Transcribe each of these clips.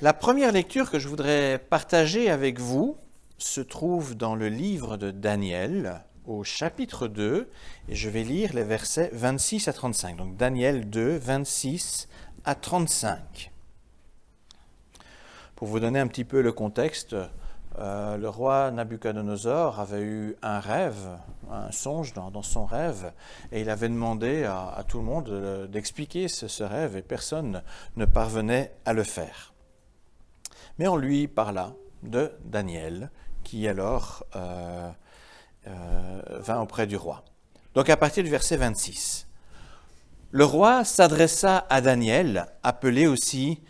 La première lecture que je voudrais partager avec vous se trouve dans le livre de Daniel, au chapitre 2, et je vais lire les versets 26 à 35. Donc Daniel 2, 26 à 35. Pour vous donner un petit peu le contexte, le roi Nabuchodonosor avait eu un rêve, un songe dans son rêve, et il avait demandé à tout le monde d'expliquer ce rêve, et personne ne parvenait à le faire. Mais on lui parla de Daniel, qui alors vint auprès du roi. Donc à partir du verset 26, le roi s'adressa à Daniel, appelé aussi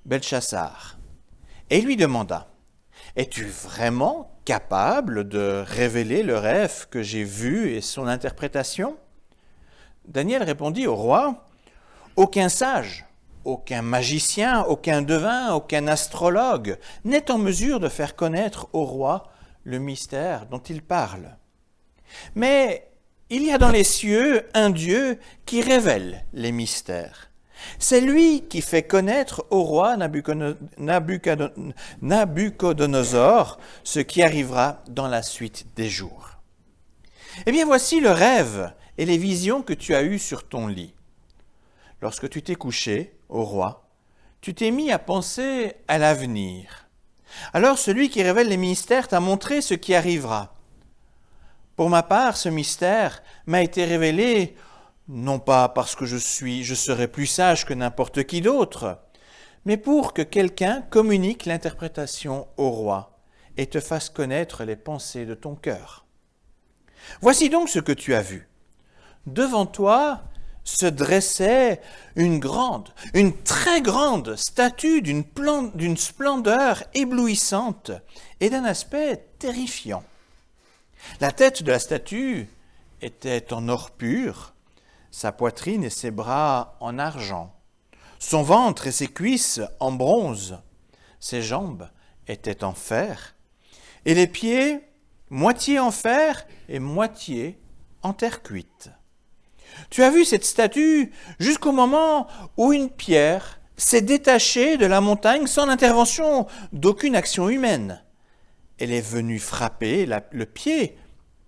Belchassar, et lui demanda: « Es-tu vraiment capable de révéler le rêve que j'ai vu et son interprétation ?» Daniel répondit au roi: « Aucun sage, aucun magicien, aucun devin, aucun astrologue n'est en mesure de faire connaître au roi le mystère dont il parle. Mais il y a dans les cieux un Dieu qui révèle les mystères. C'est lui qui fait connaître au roi Nabuchodonosor ce qui arrivera dans la suite des jours. Eh bien, voici le rêve et les visions que tu as eues sur ton lit. Lorsque tu t'es couché, ô roi, tu t'es mis à penser à l'avenir. Alors celui qui révèle les mystères t'a montré ce qui arrivera. Pour ma part, ce mystère m'a été révélé non pas parce que je serais plus sage que n'importe qui d'autre, mais pour que quelqu'un communique l'interprétation au roi et te fasse connaître les pensées de ton cœur. Voici donc ce que tu as vu. Devant toi se dressait une très grande statue d'une splendeur éblouissante et d'un aspect terrifiant. La tête de la statue était en or pur, sa poitrine et ses bras en argent, son ventre et ses cuisses en bronze, ses jambes étaient en fer, et les pieds moitié en fer et moitié en terre cuite. Tu as vu cette statue jusqu'au moment où une pierre s'est détachée de la montagne sans l'intervention d'aucune action humaine. Elle est venue frapper le pied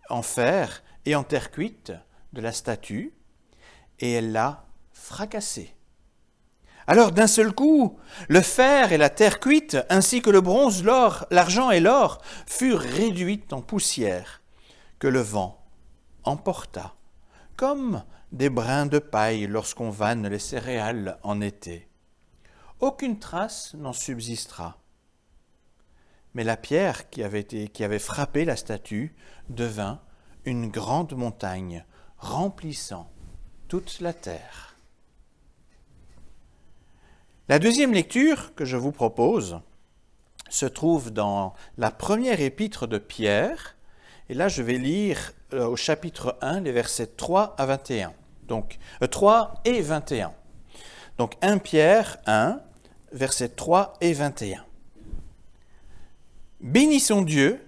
en fer et en terre cuite de la statue et elle l'a fracassée. Alors d'un seul coup, le fer et la terre cuite, ainsi que le bronze, l'or, l'argent et l'or, furent réduits en poussière que le vent emporta, comme des brins de paille lorsqu'on vanne les céréales en été. Aucune trace n'en subsistera. Mais la pierre qui avait frappé la statue devint une grande montagne, remplissant toute la terre. La deuxième lecture que je vous propose se trouve dans la première épître de Pierre, et là je vais lire au chapitre 1, les versets 3 à 21. Donc 3 et 21. Donc 1 Pierre 1, versets 3 et 21. Bénissons Dieu,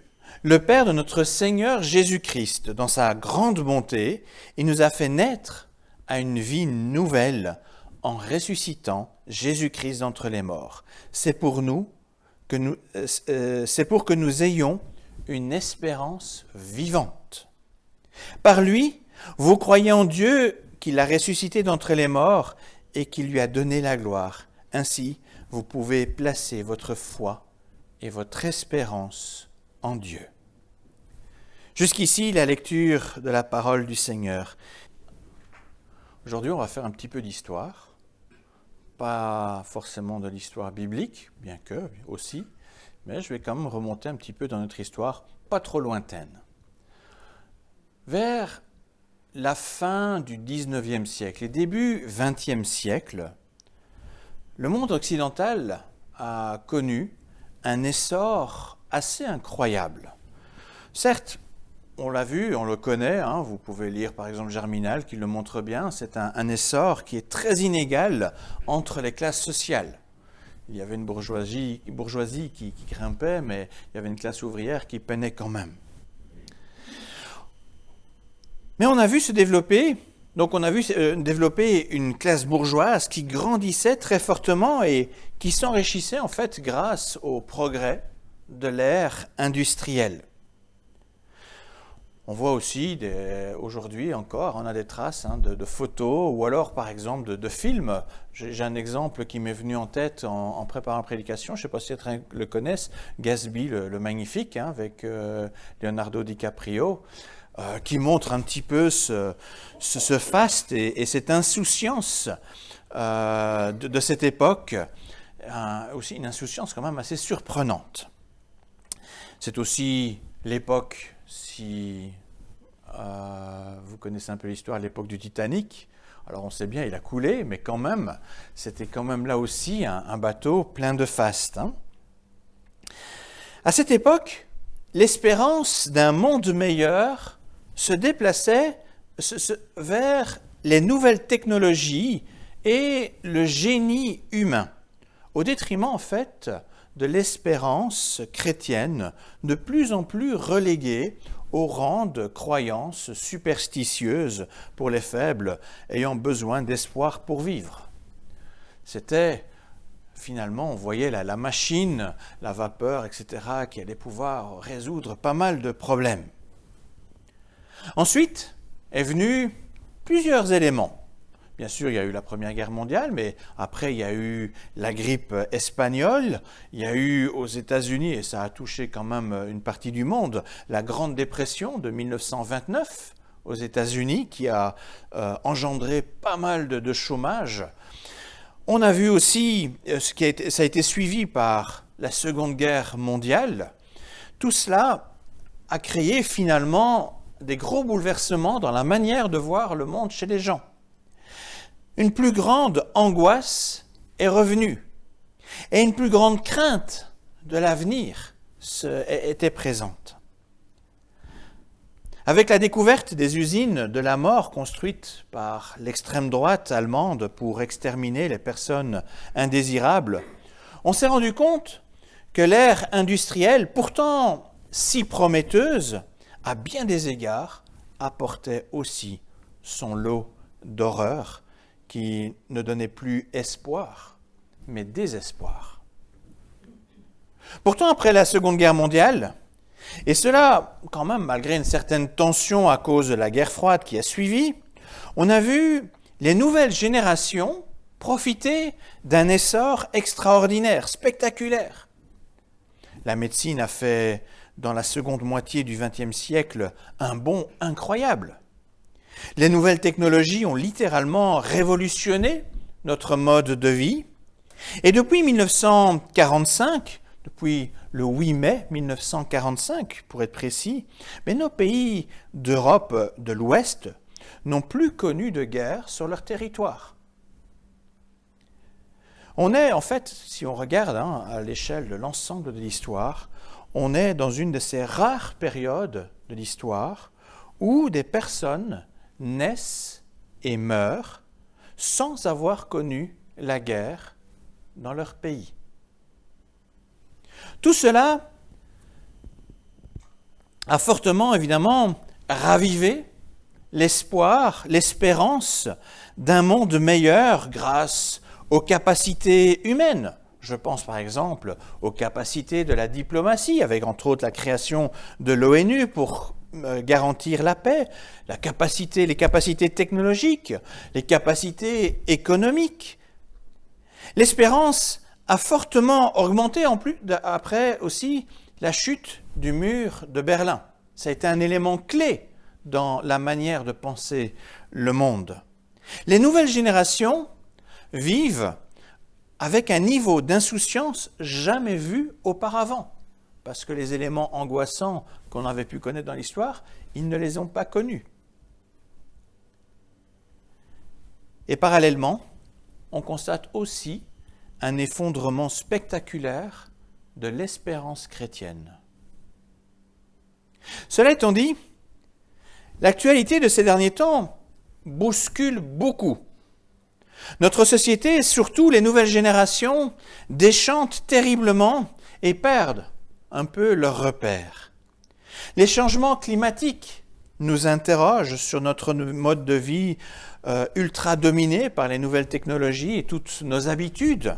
le Père de notre Seigneur Jésus-Christ. Dans sa grande bonté, il nous a fait naître à une vie nouvelle en ressuscitant Jésus-Christ d'entre les morts. C'est pour que nous ayons une espérance vivante. Par lui, vous croyez en Dieu qui l'a ressuscité d'entre les morts et qui lui a donné la gloire. Ainsi, vous pouvez placer votre foi et votre espérance en Dieu. Jusqu'ici, la lecture de la parole du Seigneur. Aujourd'hui, on va faire un petit peu d'histoire. Pas forcément de l'histoire biblique, bien que aussi, mais je vais quand même remonter un petit peu dans notre histoire, pas trop lointaine. Vers la fin du 19e siècle et début 20e siècle, le monde occidental a connu un essor assez incroyable. Certes, on l'a vu, on le connaît, vous pouvez lire par exemple Germinal qui le montre bien, c'est un essor qui est très inégal entre les classes sociales. Il y avait une bourgeoisie qui grimpait, mais il y avait une classe ouvrière qui peinait quand même. Mais on a vu se développer Donc on a vu développer une classe bourgeoise qui grandissait très fortement et qui s'enrichissait en fait grâce au progrès de l'ère industrielle. On voit aussi, aujourd'hui encore, on a des traces de photos ou alors par exemple de films. J'ai un exemple qui m'est venu en tête en préparant la prédication, je ne sais pas si certains le connaissent, Gatsby le Magnifique, avec Leonardo DiCaprio, qui montre un petit peu ce faste et cette insouciance de cette époque, aussi une insouciance quand même assez surprenante. C'est aussi l'époque, si vous connaissez un peu l'histoire, l'époque du Titanic. Alors on sait bien, il a coulé, mais quand même, c'était quand même là aussi un bateau plein de faste. À cette époque, l'espérance d'un monde meilleur se déplaçait vers les nouvelles technologies et le génie humain, au détriment en fait de l'espérance chrétienne, de plus en plus reléguée au rang de croyance superstitieuse pour les faibles ayant besoin d'espoir pour vivre. C'était finalement, on voyait la machine, la vapeur, etc., qui allait pouvoir résoudre pas mal de problèmes. Ensuite est venu plusieurs éléments. Bien sûr, il y a eu la Première Guerre mondiale, mais après, il y a eu la grippe espagnole, il y a eu aux États-Unis, et ça a touché quand même une partie du monde, la Grande Dépression de 1929 aux États-Unis, qui a engendré pas mal de chômage. On a vu aussi, ça a été suivi par la Seconde Guerre mondiale. Tout cela a créé finalement des gros bouleversements dans la manière de voir le monde chez les gens. Une plus grande angoisse est revenue et une plus grande crainte de l'avenir était présente. Avec la découverte des usines de la mort construites par l'extrême droite allemande pour exterminer les personnes indésirables, on s'est rendu compte que l'ère industrielle, pourtant si prometteuse, à bien des égards, apportait aussi son lot d'horreur qui ne donnait plus espoir, mais désespoir. Pourtant, après la Seconde Guerre mondiale, et cela quand même malgré une certaine tension à cause de la guerre froide qui a suivi, on a vu les nouvelles générations profiter d'un essor extraordinaire, spectaculaire. La médecine a fait, dans la seconde moitié du XXe siècle, un bond incroyable. Les nouvelles technologies ont littéralement révolutionné notre mode de vie. Et depuis 1945, depuis le 8 mai 1945 pour être précis, mais nos pays d'Europe de l'Ouest n'ont plus connu de guerre sur leur territoire. On est en fait, si on regarde à l'échelle de l'ensemble de l'histoire, on est dans une de ces rares périodes de l'histoire où des personnes naissent et meurent sans avoir connu la guerre dans leur pays. Tout cela a fortement, évidemment, ravivé l'espoir, l'espérance d'un monde meilleur grâce aux capacités humaines. Je pense par exemple aux capacités de la diplomatie, avec entre autres la création de l'ONU pour garantir la paix, les capacités technologiques, les capacités économiques. L'espérance a fortement augmenté après aussi la chute du mur de Berlin. Ça a été un élément clé dans la manière de penser le monde. Les nouvelles générations vivent avec un niveau d'insouciance jamais vu auparavant, parce que les éléments angoissants qu'on avait pu connaître dans l'histoire, ils ne les ont pas connus. Et parallèlement, on constate aussi un effondrement spectaculaire de l'espérance chrétienne. Cela étant dit, l'actualité de ces derniers temps bouscule beaucoup. Notre société, et surtout les nouvelles générations, déchantent terriblement et perdent un peu leurs repères. Les changements climatiques nous interroge sur notre mode de vie ultra dominé par les nouvelles technologies et toutes nos habitudes.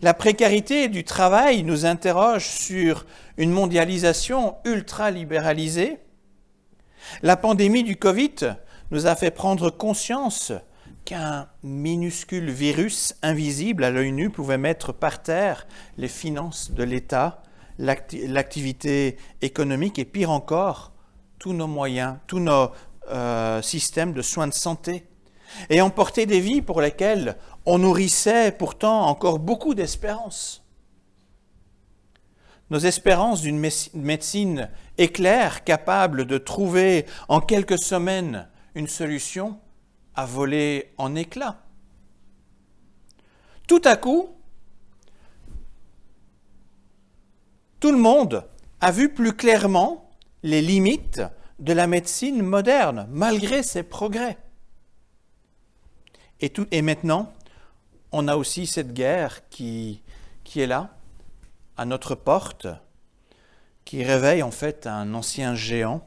La précarité du travail nous interroge sur une mondialisation ultra libéralisée. La pandémie du Covid nous a fait prendre conscience qu'un minuscule virus invisible à l'œil nu pouvait mettre par terre les finances de l'État, l'activité économique et pire encore, tous nos moyens, tous nos systèmes de soins de santé, et emporter des vies pour lesquelles on nourrissait pourtant encore beaucoup d'espérances. Nos espérances d'une médecine éclair capable de trouver en quelques semaines une solution a volé en éclats. Tout à coup, tout le monde a vu plus clairement les limites de la médecine moderne, malgré ses progrès. Et maintenant, on a aussi cette guerre qui est là, à notre porte, qui réveille en fait un ancien géant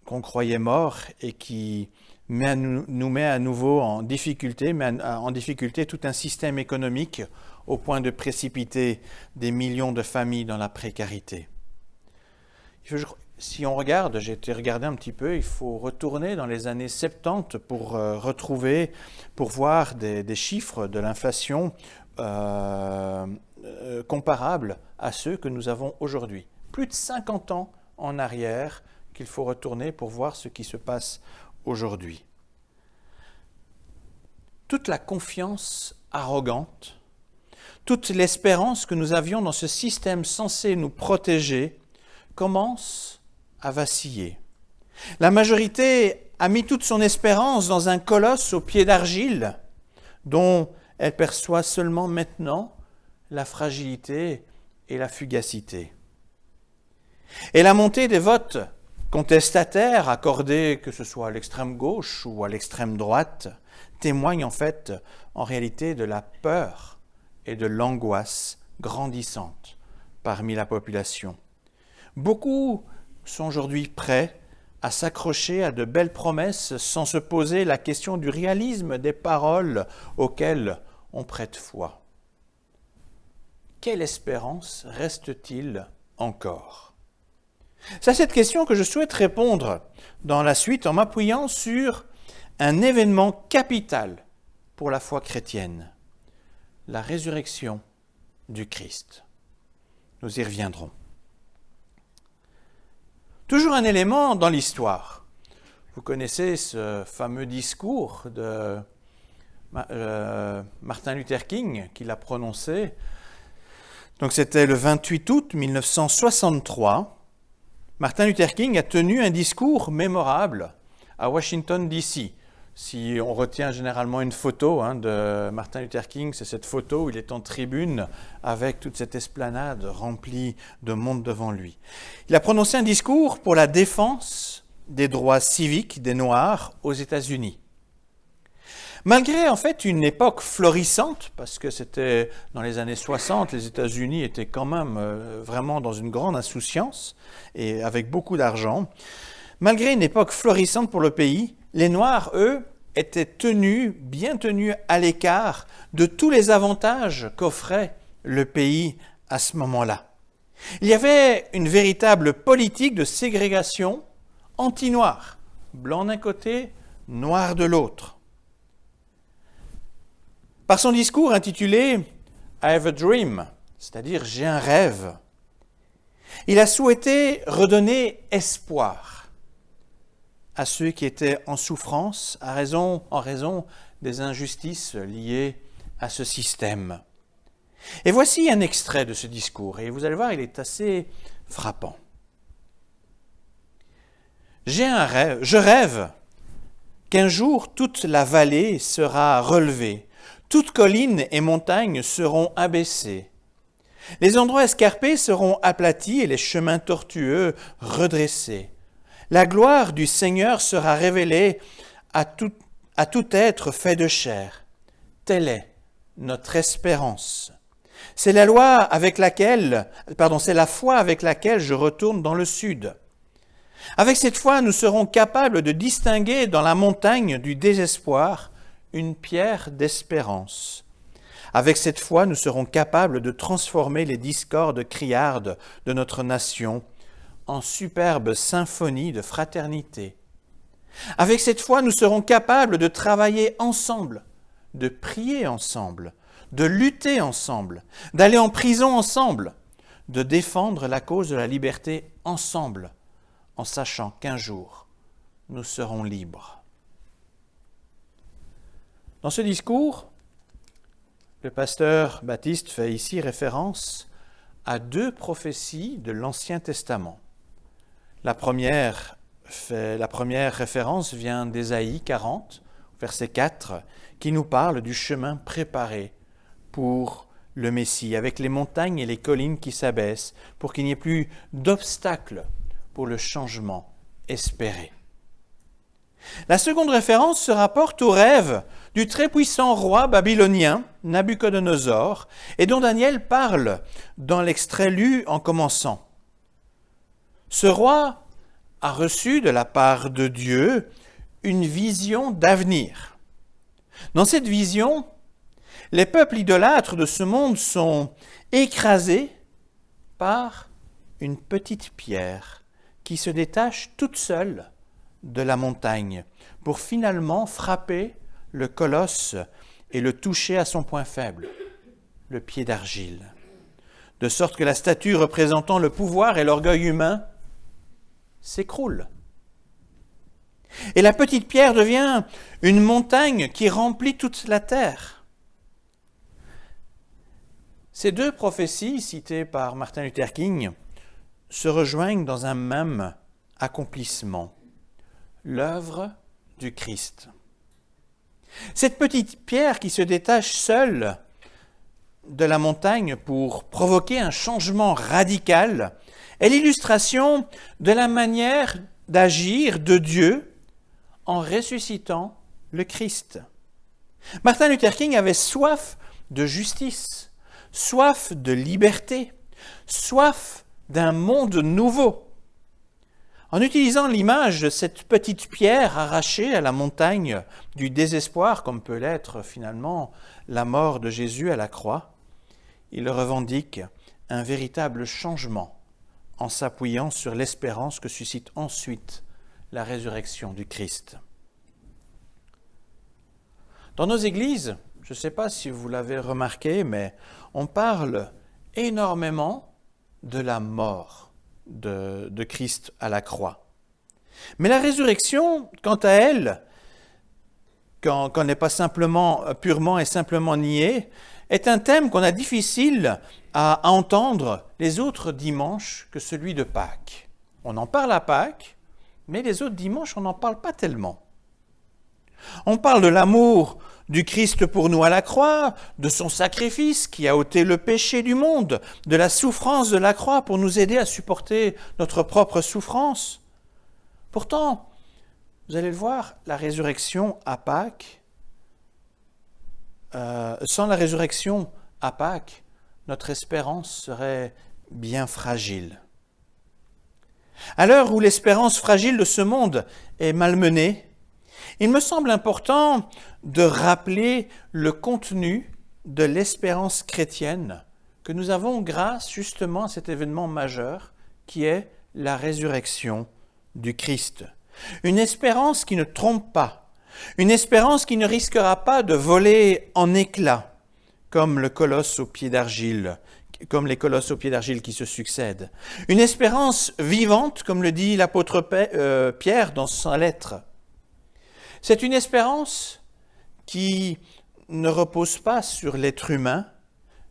qu'on croyait mort et qui nous met à nouveau en difficulté, en difficulté tout un système économique au point de précipiter des millions de familles dans la précarité. Si on regarde, j'ai été regarder un petit peu, il faut retourner dans les années 70 pour voir des chiffres de l'inflation comparables à ceux que nous avons aujourd'hui. Plus de 50 ans en arrière qu'il faut retourner pour voir ce qui se passe aujourd'hui. Toute la confiance arrogante, toute l'espérance que nous avions dans ce système censé nous protéger commence à vaciller. La majorité a mis toute son espérance dans un colosse aux pieds d'argile dont elle perçoit seulement maintenant la fragilité et la fugacité. Et la montée des votes contestataires accordés, que ce soit à l'extrême gauche ou à l'extrême droite, témoigne en réalité de la peur et de l'angoisse grandissante parmi la population. Beaucoup sont aujourd'hui prêts à s'accrocher à de belles promesses sans se poser la question du réalisme des paroles auxquelles on prête foi. Quelle espérance reste-t-il encore ? C'est à cette question que je souhaite répondre dans la suite en m'appuyant sur un événement capital pour la foi chrétienne, la résurrection du Christ. Nous y reviendrons. Toujours un élément dans l'histoire. Vous connaissez ce fameux discours de Martin Luther King qu'il a prononcé. Donc c'était le 28 août 1963. Martin Luther King a tenu un discours mémorable à Washington, D.C. Si on retient généralement une photo de Martin Luther King, c'est cette photo où il est en tribune avec toute cette esplanade remplie de monde devant lui. Il a prononcé un discours pour la défense des droits civiques des Noirs aux États-Unis. Malgré en fait une époque florissante, parce que c'était dans les années 60, les États-Unis étaient quand même vraiment dans une grande insouciance et avec beaucoup d'argent, malgré une époque florissante pour le pays, les Noirs, eux, étaient bien tenus à l'écart de tous les avantages qu'offrait le pays à ce moment-là. Il y avait une véritable politique de ségrégation anti-noir, blanc d'un côté, noir de l'autre. Par son discours intitulé « I have a dream », c'est-à-dire « j'ai un rêve », il a souhaité redonner espoir à ceux qui étaient en souffrance en raison des injustices liées à ce système. Et voici un extrait de ce discours, et vous allez voir, il est assez frappant. « J'ai un rêve, je rêve qu'un jour toute la vallée sera relevée, toutes collines et montagnes seront abaissées. Les endroits escarpés seront aplatis et les chemins tortueux redressés. La gloire du Seigneur sera révélée à tout être fait de chair. Telle est notre espérance. C'est la foi avec laquelle je retourne dans le sud. Avec cette foi, nous serons capables de distinguer dans la montagne du désespoir une pierre d'espérance. Avec cette foi, nous serons capables de transformer les discordes criardes de notre nation en superbe symphonie de fraternité. Avec cette foi, nous serons capables de travailler ensemble, de prier ensemble, de lutter ensemble, d'aller en prison ensemble, de défendre la cause de la liberté ensemble, en sachant qu'un jour, nous serons libres. Dans ce discours, le pasteur Baptiste fait ici référence à 2 prophéties de l'Ancien Testament. La première référence vient d'Ésaïe 40, verset 4, qui nous parle du chemin préparé pour le Messie, avec les montagnes et les collines qui s'abaissent, pour qu'il n'y ait plus d'obstacles pour le changement espéré. La seconde référence se rapporte au rêve du très puissant roi babylonien, Nabuchodonosor, et dont Daniel parle dans l'extrait lu en commençant. Ce roi a reçu de la part de Dieu une vision d'avenir. Dans cette vision, les peuples idolâtres de ce monde sont écrasés par une petite pierre qui se détache toute seule de la montagne pour finalement frapper le colosse et le toucher à son point faible, le pied d'argile, de sorte que la statue représentant le pouvoir et l'orgueil humain s'écroule. Et la petite pierre devient une montagne qui remplit toute la terre. Ces 2 prophéties citées par Martin Luther King se rejoignent dans un même accomplissement, l'œuvre du Christ. Cette petite pierre qui se détache seule de la montagne pour provoquer un changement radical est l'illustration de la manière d'agir de Dieu en ressuscitant le Christ. Martin Luther King avait soif de justice, soif de liberté, soif d'un monde nouveau. En utilisant l'image de cette petite pierre arrachée à la montagne du désespoir, comme peut l'être finalement la mort de Jésus à la croix, il revendique un véritable changement en s'appuyant sur l'espérance que suscite ensuite la résurrection du Christ. Dans nos églises, je ne sais pas si vous l'avez remarqué, mais on parle énormément de la mort de Christ à la croix. Mais la résurrection, quant à elle, quand n'est pas purement et simplement niée, est un thème qu'on a difficile à entendre les autres dimanches que celui de Pâques. On en parle à Pâques, mais les autres dimanches, on n'en parle pas tellement. On parle de l'amour du Christ pour nous à la croix, de son sacrifice qui a ôté le péché du monde, de la souffrance de la croix pour nous aider à supporter notre propre souffrance. Pourtant, vous allez le voir, la résurrection à Pâques, sans la résurrection à Pâques, notre espérance serait bien fragile. À l'heure où l'espérance fragile de ce monde est malmenée, il me semble important de rappeler le contenu de l'espérance chrétienne que nous avons grâce justement à cet événement majeur qui est la résurrection du Christ. Une espérance qui ne trompe pas, une espérance qui ne risquera pas de voler en éclats comme les colosses au pied d'argile qui se succèdent. Une espérance vivante, comme le dit l'apôtre Pierre dans sa lettre. C'est une espérance qui ne repose pas sur l'être humain,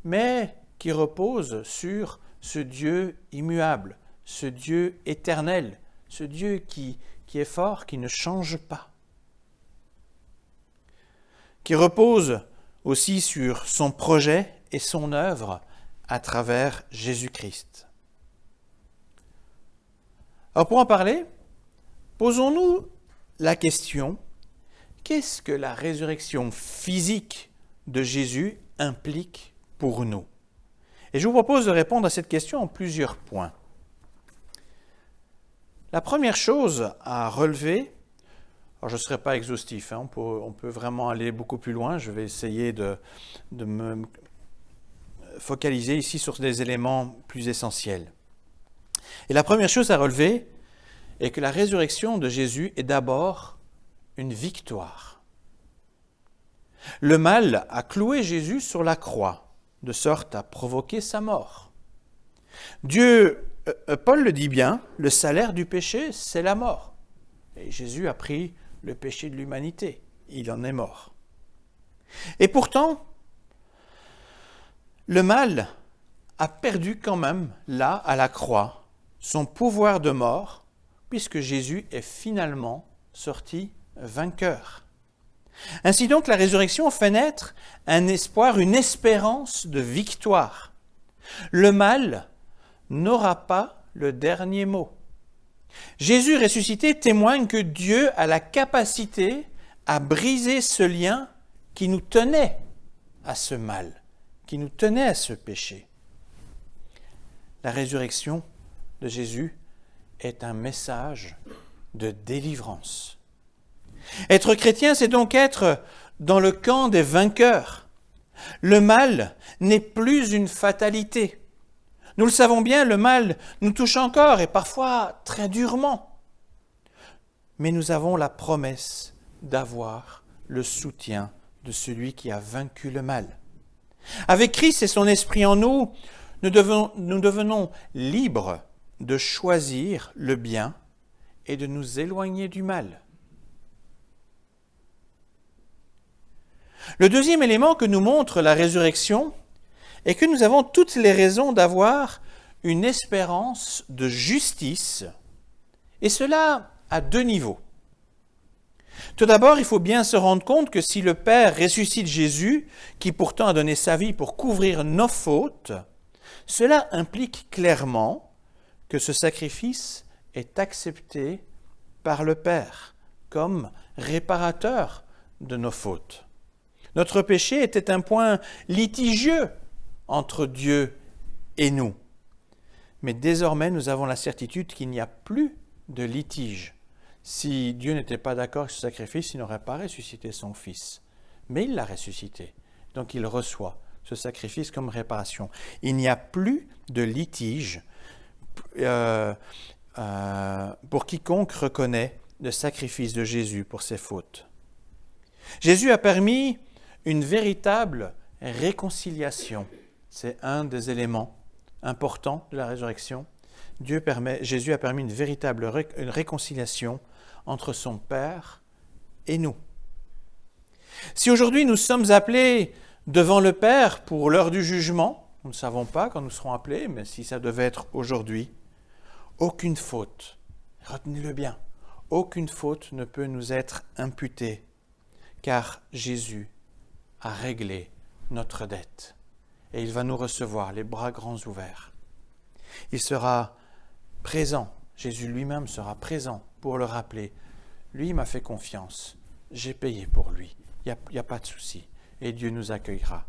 mais qui repose sur ce Dieu immuable, ce Dieu éternel, ce Dieu qui est fort, qui ne change pas. Qui repose aussi sur son projet et son œuvre à travers Jésus-Christ. Alors pour en parler, posons-nous la question: qu'est-ce que la résurrection physique de Jésus implique pour nous? Et je vous propose de répondre à cette question en plusieurs points. La première chose à relever, alors je ne serai pas exhaustif, on peut vraiment aller beaucoup plus loin, je vais essayer de me focaliser ici sur des éléments plus essentiels. Et la première chose à relever est que la résurrection de Jésus est d'abord une victoire. Le mal a cloué Jésus sur la croix, de sorte à provoquer sa mort. Paul le dit bien, le salaire du péché, c'est la mort. Et Jésus a pris le péché de l'humanité, il en est mort. Et pourtant, le mal a perdu quand même, là, à la croix, son pouvoir de mort, puisque Jésus est finalement sorti vainqueur. Ainsi donc, la résurrection fait naître un espoir, une espérance de victoire. Le mal n'aura pas le dernier mot. Jésus ressuscité témoigne que Dieu a la capacité à briser ce lien qui nous tenait à ce mal, qui nous tenait à ce péché. La résurrection de Jésus est un message de délivrance. Être chrétien, c'est donc être dans le camp des vainqueurs. Le mal n'est plus une fatalité. Nous le savons bien, le mal nous touche encore et parfois très durement. Mais nous avons la promesse d'avoir le soutien de celui qui a vaincu le mal. Avec Christ et son esprit en nous, nous devenons libres de choisir le bien et de nous éloigner du mal. Le deuxième élément que nous montre la résurrection est que nous avons toutes les raisons d'avoir une espérance de justice, et cela à deux niveaux. Tout d'abord, il faut bien se rendre compte que si le Père ressuscite Jésus, qui pourtant a donné sa vie pour couvrir nos fautes, cela implique clairement que ce sacrifice est accepté par le Père comme réparateur de nos fautes. Notre péché était un point litigieux entre Dieu et nous. Mais désormais, nous avons la certitude qu'il n'y a plus de litige. Si Dieu n'était pas d'accord avec ce sacrifice, il n'aurait pas ressuscité son Fils. Mais il l'a ressuscité. Donc il reçoit ce sacrifice comme réparation. Il n'y a plus de litige pour quiconque reconnaît le sacrifice de Jésus pour ses fautes. Jésus a permis une véritable réconciliation. C'est un des éléments importants de la résurrection. Jésus a permis une véritable réconciliation entre son Père et nous. Si aujourd'hui nous sommes appelés devant le Père pour l'heure du jugement, nous ne savons pas quand nous serons appelés, mais si ça devait être aujourd'hui, aucune faute, retenez-le bien, aucune faute ne peut nous être imputée, car Jésus a réglé notre dette et il va nous recevoir les bras grands ouverts. Il sera présent, Jésus lui-même sera présent pour le rappeler. Lui m'a fait confiance, j'ai payé pour lui, il n'y a pas de souci et Dieu nous accueillera.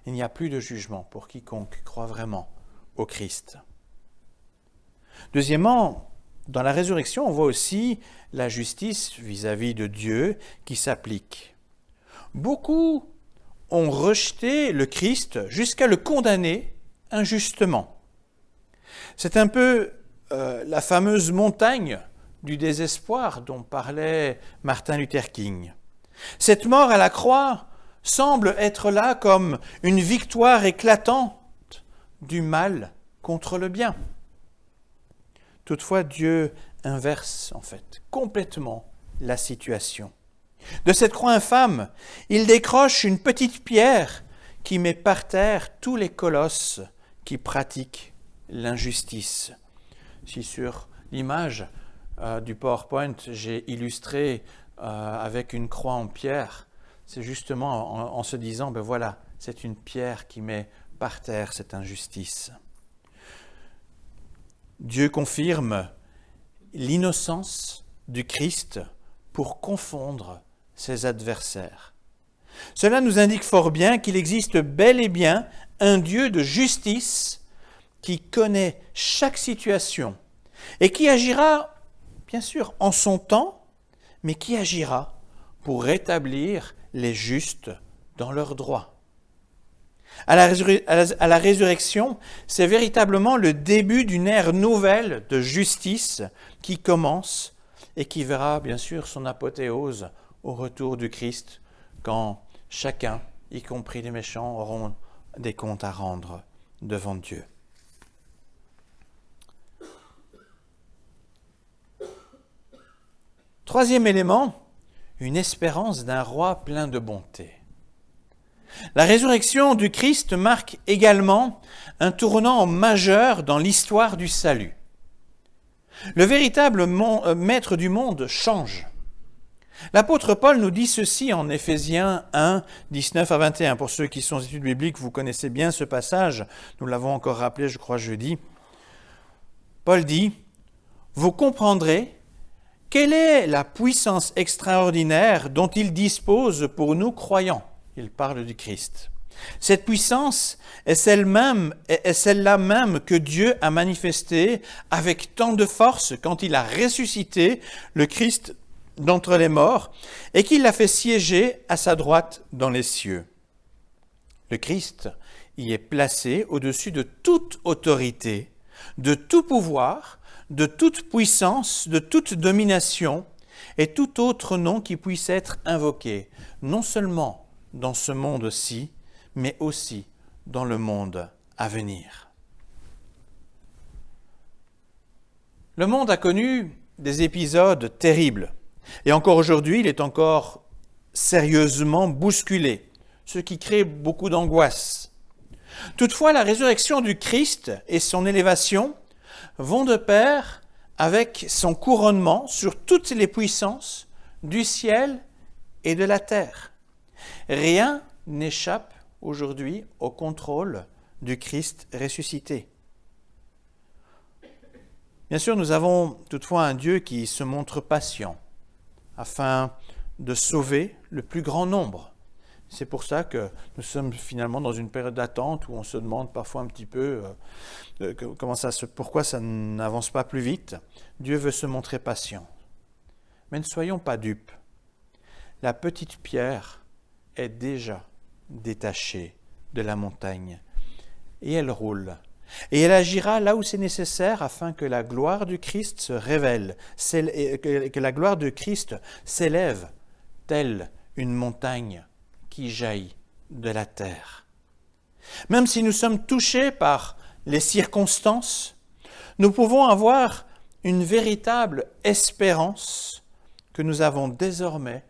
Il n'y a plus de jugement pour quiconque croit vraiment au Christ. Deuxièmement, dans la résurrection, on voit aussi la justice vis-à-vis de Dieu qui s'applique. Beaucoup ont rejeté le Christ jusqu'à le condamner injustement. C'est un peu la fameuse montagne du désespoir dont parlait Martin Luther King. Cette mort à la croix semble être là comme une victoire éclatante du mal contre le bien. Toutefois, Dieu inverse en fait complètement la situation. De cette croix infâme, il décroche une petite pierre qui met par terre tous les colosses qui pratiquent l'injustice. Si sur l'image du PowerPoint, j'ai illustré avec une croix en pierre, c'est justement en se disant, ben voilà, c'est une pierre qui met par terre cette injustice. Dieu confirme l'innocence du Christ pour confondre ses adversaires. Cela nous indique fort bien qu'il existe bel et bien un Dieu de justice qui connaît chaque situation et qui agira bien sûr, en son temps, mais qui agira pour rétablir les justes dans leurs droits. À la résurrection, c'est véritablement le début d'une ère nouvelle de justice qui commence et qui verra bien sûr son apothéose au retour du Christ, quand chacun, y compris les méchants, auront des comptes à rendre devant Dieu. Troisième élément, une espérance d'un roi plein de bonté. La résurrection du Christ marque également un tournant majeur dans l'histoire du salut. Le véritable maître du monde change. L'apôtre Paul nous dit ceci en Éphésiens 1, 19 à 21. Pour ceux qui sont études bibliques, vous connaissez bien ce passage. Nous l'avons encore rappelé, je crois, jeudi. Paul dit, « Vous comprendrez quelle est la puissance extraordinaire dont il dispose pour nous croyants. » Il parle du Christ. Cette puissance est celle-là même que Dieu a manifestée avec tant de force quand il a ressuscité le Christ d'entre les morts et qu'il l'a fait siéger à sa droite dans les cieux. Le Christ y est placé au-dessus de toute autorité, de tout pouvoir, de toute puissance, de toute domination et tout autre nom qui puisse être invoqué, non seulement dans ce monde-ci, mais aussi dans le monde à venir. Le monde a connu des épisodes terribles, et encore aujourd'hui, il est encore sérieusement bousculé, ce qui crée beaucoup d'angoisse. Toutefois, la résurrection du Christ et son élévation vont de pair avec son couronnement sur toutes les puissances du ciel et de la terre. Rien n'échappe aujourd'hui au contrôle du Christ ressuscité. Bien sûr, nous avons toutefois un Dieu qui se montre patient afin de sauver le plus grand nombre. C'est pour ça que nous sommes finalement dans une période d'attente où on se demande parfois un petit peu pourquoi ça n'avance pas plus vite. Dieu veut se montrer patient. Mais ne soyons pas dupes. La petite pierre est déjà détachée de la montagne et elle roule. Et elle agira là où c'est nécessaire afin que la gloire du Christ se révèle, que la gloire de Christ s'élève telle une montagne qui jaillit de la terre. Même si nous sommes touchés par les circonstances, nous pouvons avoir une véritable espérance que nous avons désormais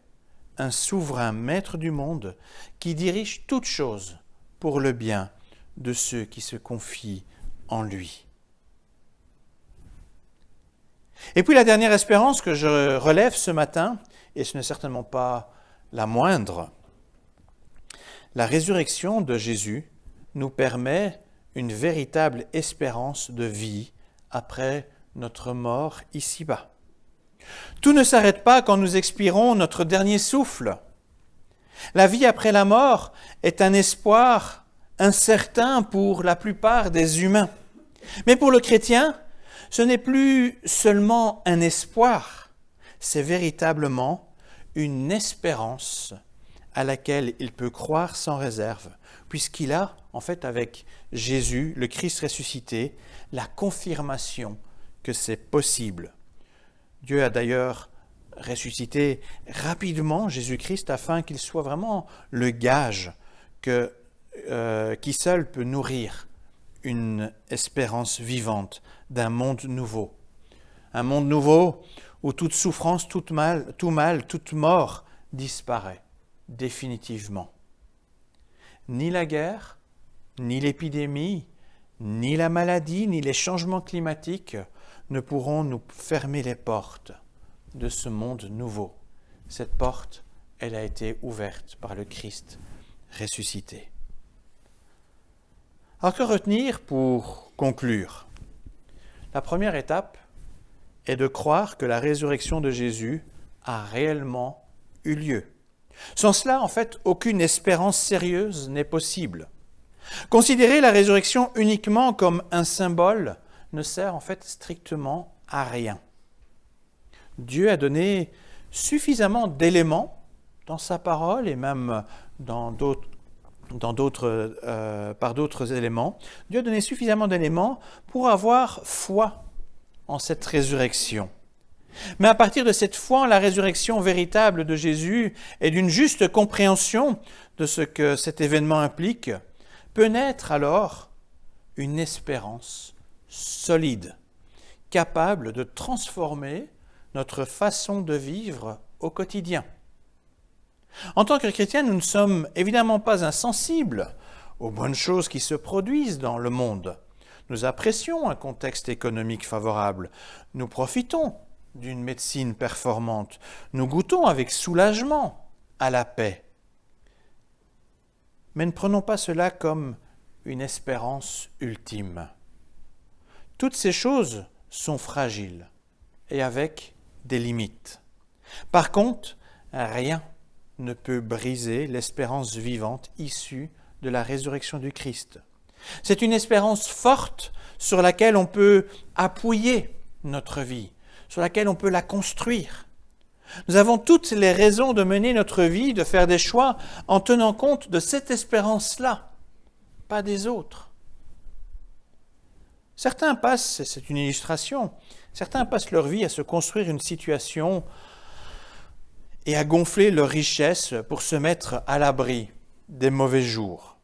un souverain maître du monde qui dirige toutes choses pour le bien de ceux qui se confient en lui. Et puis la dernière espérance que je relève ce matin, et ce n'est certainement pas la moindre, la résurrection de Jésus nous permet une véritable espérance de vie après notre mort ici-bas. Tout ne s'arrête pas quand nous expirons notre dernier souffle. La vie après la mort est un espoir incertain pour la plupart des humains. Mais pour le chrétien, ce n'est plus seulement un espoir, c'est véritablement une espérance à laquelle il peut croire sans réserve, puisqu'il a, en fait, avec Jésus, le Christ ressuscité, la confirmation que c'est possible. Dieu a d'ailleurs ressuscité rapidement Jésus-Christ afin qu'il soit vraiment le gage qui seul peut nourrir une espérance vivante d'un monde nouveau. Un monde nouveau où toute souffrance, tout mal, toute mort disparaît définitivement. Ni la guerre, ni l'épidémie, ni la maladie, ni les changements climatiques ne pourront nous fermer les portes de ce monde nouveau. Cette porte, elle a été ouverte par le Christ ressuscité. Alors que retenir pour conclure? La première étape est de croire que la résurrection de Jésus a réellement eu lieu. Sans cela, en fait, aucune espérance sérieuse n'est possible. Considérer la résurrection uniquement comme un symbole ne sert en fait strictement à rien. Dieu a donné suffisamment d'éléments dans sa parole et même par d'autres éléments. Dieu a donné suffisamment d'éléments pour avoir foi en cette résurrection. Mais à partir de cette foi en la résurrection véritable de Jésus et d'une juste compréhension de ce que cet événement implique, peut naître alors une espérance solide, capable de transformer notre façon de vivre au quotidien. En tant que chrétiens, nous ne sommes évidemment pas insensibles aux bonnes choses qui se produisent dans le monde. Nous apprécions un contexte économique favorable. Nous profitons d'une médecine performante. Nous goûtons avec soulagement à la paix. Mais ne prenons pas cela comme une espérance ultime. Toutes ces choses sont fragiles et avec des limites. Par contre, rien ne peut briser l'espérance vivante issue de la résurrection du Christ. C'est une espérance forte sur laquelle on peut appuyer notre vie, sur laquelle on peut la construire. Nous avons toutes les raisons de mener notre vie, de faire des choix en tenant compte de cette espérance-là, pas des autres. Certains passent, c'est une illustration, certains passent leur vie à se construire une situation et à gonfler leur richesse pour se mettre à l'abri des mauvais jours.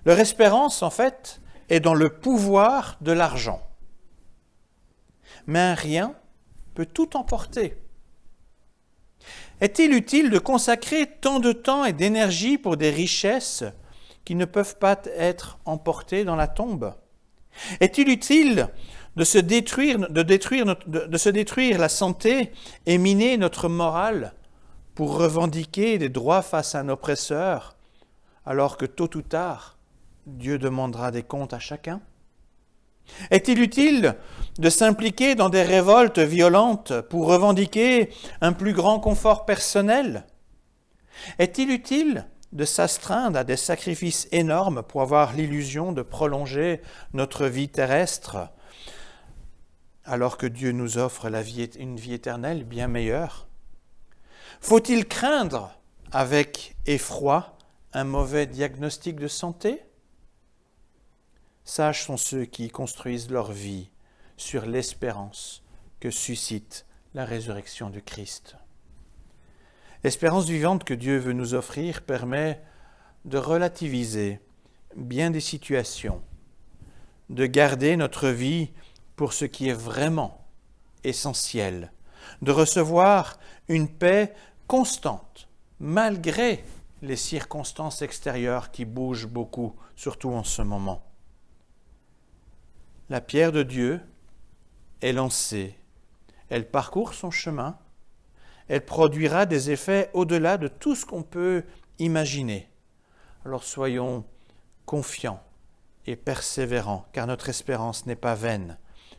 Leur espérance, en fait, est dans le pouvoir de l'argent. Mais un rien peut tout emporter. Est-il utile de consacrer tant de temps et d'énergie pour des richesses qui ne peuvent pas être emportées dans la tombe? Est-il utile de se détruire la santé et miner notre morale pour revendiquer des droits face à un oppresseur, alors que tôt ou tard, Dieu demandera des comptes à chacun? Est-il utile de s'impliquer dans des révoltes violentes pour revendiquer un plus grand confort personnel? Est-il utile de s'astreindre à des sacrifices énormes pour avoir l'illusion de prolonger notre vie terrestre, alors que Dieu nous offre une vie éternelle bien meilleure? Faut-il craindre avec effroi un mauvais diagnostic de santé? Sages sont ceux qui construisent leur vie sur l'espérance que suscite la résurrection du Christ. L'espérance vivante que Dieu veut nous offrir permet de relativiser bien des situations, de garder notre vie pour ce qui est vraiment essentiel, de recevoir une paix constante, malgré les circonstances extérieures qui bougent beaucoup, surtout en ce moment. La pierre de Dieu est lancée, elle parcourt son chemin, elle produira des effets au-delà de tout ce qu'on peut imaginer. Alors soyons confiants et persévérants, car notre espérance n'est pas vaine,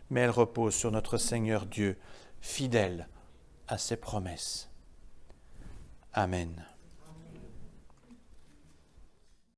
mais elle repose sur notre Seigneur Dieu, fidèle à ses promesses. Amen.